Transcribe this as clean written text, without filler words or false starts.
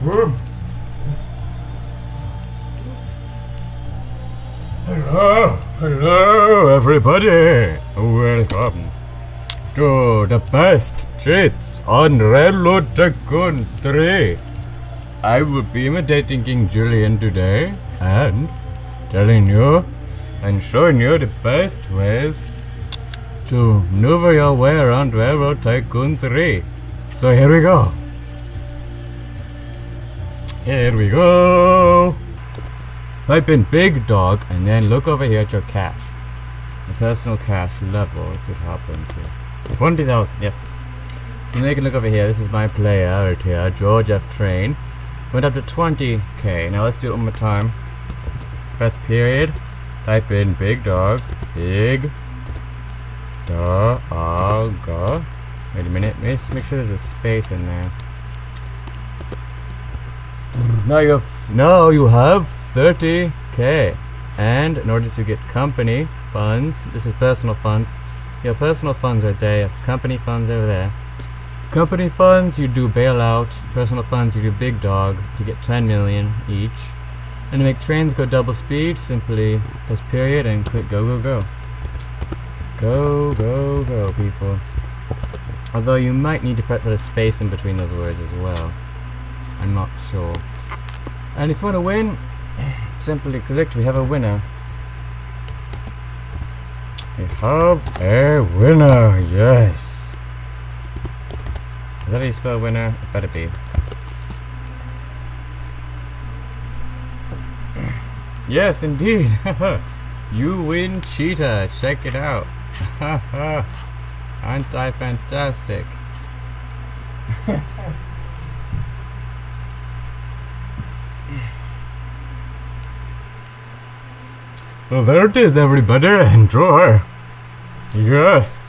Hello everybody! Welcome to the best cheats on Railroad Tycoon 3. I will be imitating King Julian today and telling you and showing you the best ways to maneuver your way around Railroad Tycoon 3. So here we go. Here we go. Type in big dog and then look over here at your cash. The personal cash level. Let's see what happens here. 20,000, yes. So now you can look over here. This is my player right here, George F. Train. Went up to 20k. Now let's do it one more time. Press period. Type in big dog. Big dog. Wait a minute. Let's make sure there's a space in there. Now you have 30k, and in order to get company funds, this is personal funds. You have personal funds right there. You have company funds over there. Company funds, you do bailout. Personal funds, you do big dog to get 10 million each. And to make trains go double speed, simply press period and click go, go, go. Go, go, go, people. Although you might need to put a space in between those words as well. I'm not sure. And if you want to win, simply click. We have a winner. We have a winner, yes. Is that how you spell winner? It better be. Yes, indeed. You win, cheetah. Check it out. Aren't I fantastic? So there it is, everybody. Enjoy. Yes.